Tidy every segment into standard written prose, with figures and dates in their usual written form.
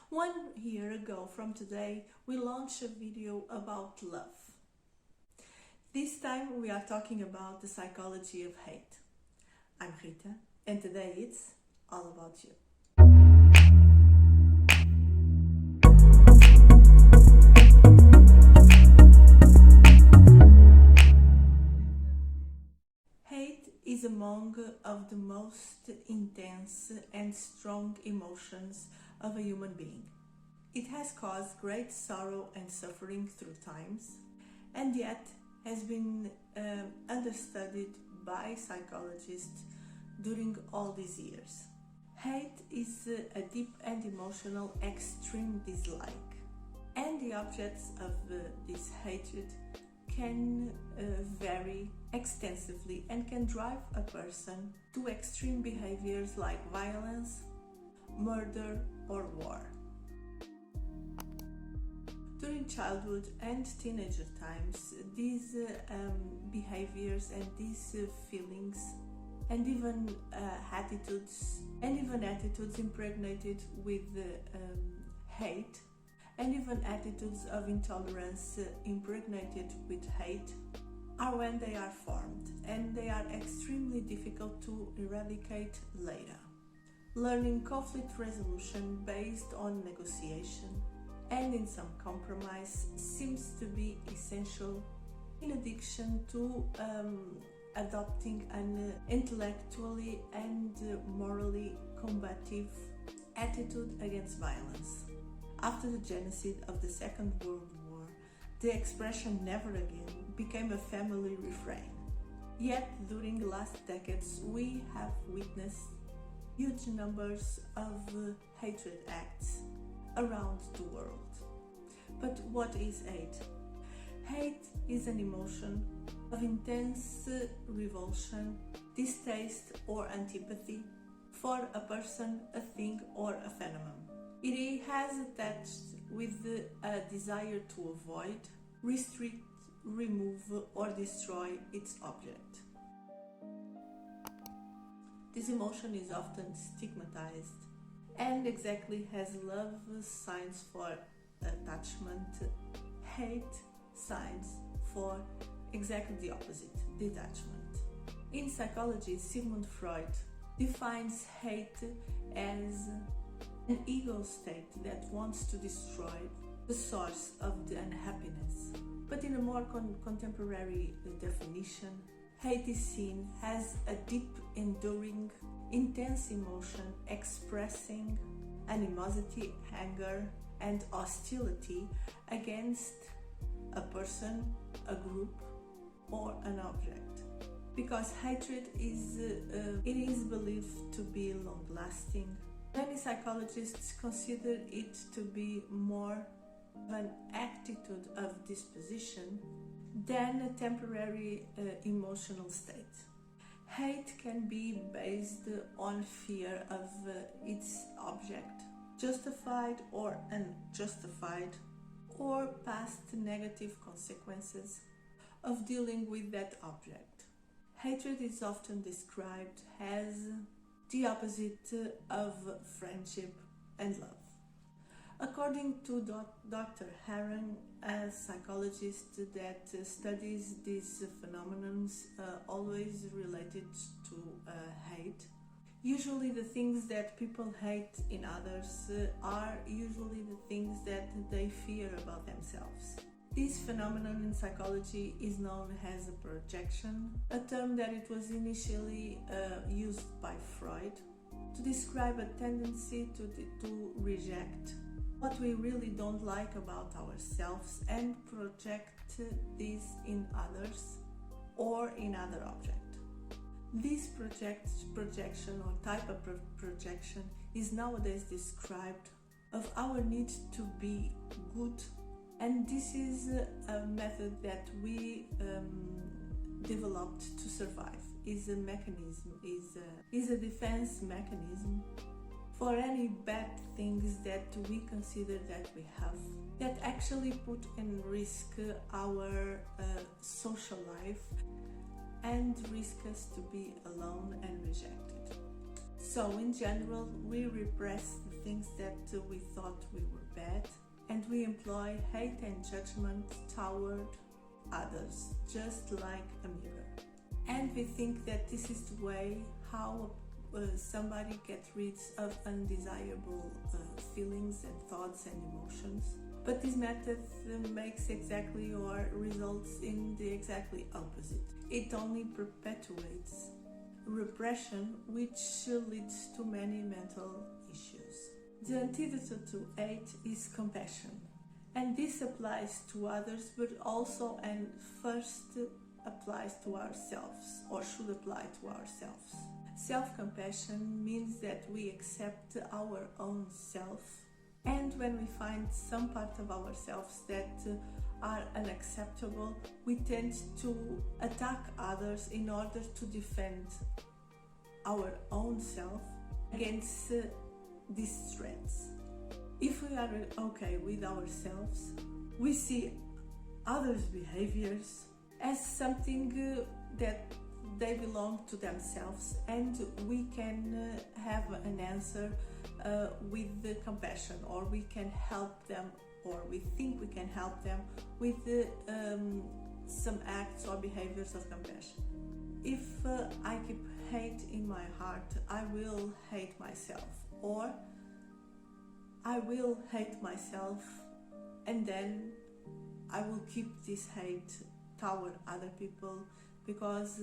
1 year ago from today, we launched a video about love. This time we are talking about the psychology of hate. I'm Rita, and today it's all about you. Hate is among of the most intense and strong emotions of a human being. It has caused great sorrow and suffering through times, and yet has been understudied by psychologists during all these years. Hate is a deep and emotional extreme dislike, and the objects of this hatred can vary extensively and can drive a person to extreme behaviors like violence, murder, or war. During childhood and teenager times, these behaviors and these feelings and even attitudes impregnated with hate, and even attitudes of intolerance impregnated with hate, are when they are formed, and they are extremely difficult to eradicate later. Learning conflict resolution based on negotiation and in some compromise seems to be essential, in addition to adopting an intellectually and morally combative attitude against violence. After the genocide of the Second World War, the expression "never again" became a family refrain. Yet, during the last decades, we have witnessed huge numbers of hatred acts around the world. But what is hate? Hate is an emotion of intense revulsion, distaste, or antipathy for a person, a thing, or a phenomenon. It has attached with a desire to avoid, restrict, remove, or destroy its object. This emotion is often stigmatized and exactly as love signs for attachment, hate signs for exactly the opposite, detachment. In psychology, Sigmund Freud defines hate as an ego state that wants to destroy the source of the unhappiness. But in a more contemporary definition, hate is seen as a deep, enduring, intense emotion expressing animosity, anger, and hostility against a person, a group, or an object. Because hatred is believed to be long-lasting, many psychologists consider it to be more of an attitude of disposition than a temporary emotional state. Hate can be based on fear of its object, justified or unjustified, or past negative consequences of dealing with that object. Hatred is often described as the opposite of friendship and love. According to Dr. Haran, a psychologist that studies these phenomenons always related to hate, usually the things that people hate in others are usually the things that they fear about themselves. This phenomenon in psychology is known as a projection, a term that it was initially used by Freud to describe a tendency to reject what we really don't like about ourselves and project this in others or in other objects. This projection or type of projection is nowadays described of our need to be good, and this is a method that we developed to survive. Is a mechanism, is a defense mechanism for any bad things that we consider that we have, that actually put in risk our social life and risk us to be alone and rejected. So in general, we repress the things that we thought we were bad, and we employ hate and judgment toward others, just like a mirror. And we think that this is the way how somebody gets rid of undesirable feelings and thoughts and emotions. But this method makes exactly or results in the exactly opposite. It only perpetuates repression, which leads to many mental issues. The antidote to hate is compassion. And this applies to others, but also and first applies to ourselves, or should apply to ourselves. Self-compassion means that we accept our own self, and when we find some part of ourselves that are unacceptable, we tend to attack others in order to defend our own self against these threats. If we are okay with ourselves, we see others' behaviors as something that they belong to themselves, and we can have an answer with the compassion, or we can help them, or we think we can help them with some acts or behaviors of compassion. If I keep hate in my heart, I will hate myself, or I will hate myself, and then I will keep this hate toward other people, because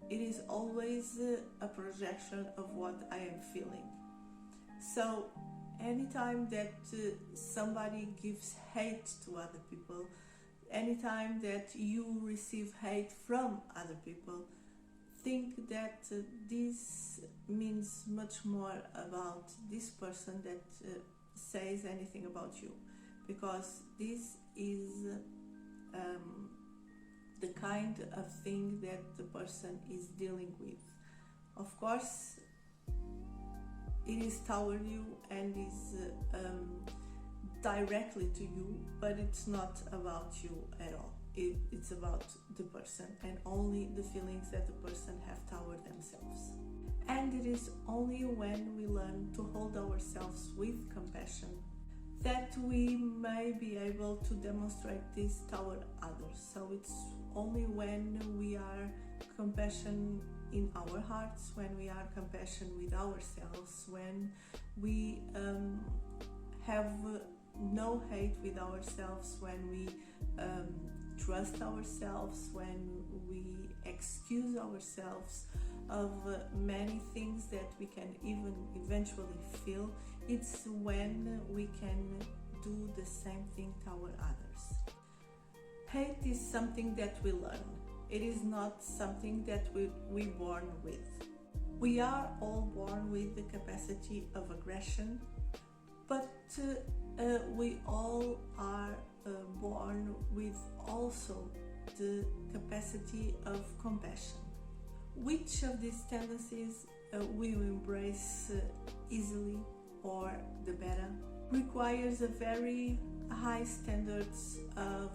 it is always a projection of what I am feeling. So anytime that somebody gives hate to other people, anytime that you receive hate from other people, think that this means much more about this person that says anything about you, because this is the kind of thing that the person is dealing with. Of course, it is toward you and is directly to you, but it's not about you at all. It's about the person and only the feelings that the person have toward themselves. And it is only when we learn to hold ourselves with compassion that we may be able to demonstrate this toward others. So it's only when we are compassion in our hearts, when we are compassion with ourselves, when we have no hate with ourselves, when we trust ourselves, when we excuse ourselves of many things that we can even eventually feel, it's when we can do the same thing toward others. Hate is something that we learn. It is not something that we're born with. We are all born with the capacity of aggression, but we all are born with also the capacity of compassion. Which of these tendencies we embrace easily or the better requires a very high standards of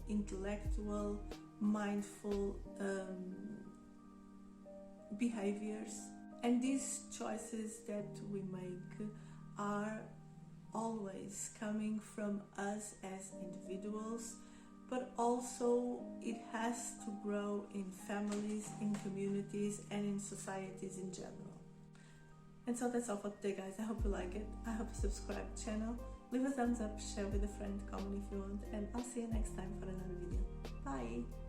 intellectual, mindful behaviors, and these choices that we make are always coming from us as individuals, but also it has to grow in families, in communities, and in societies in general. And so that's all for today, guys. I hope you like it. I hope you subscribe to the channel, leave a thumbs up, share with a friend, comment if you want, and I'll see you next time for another video. Bye!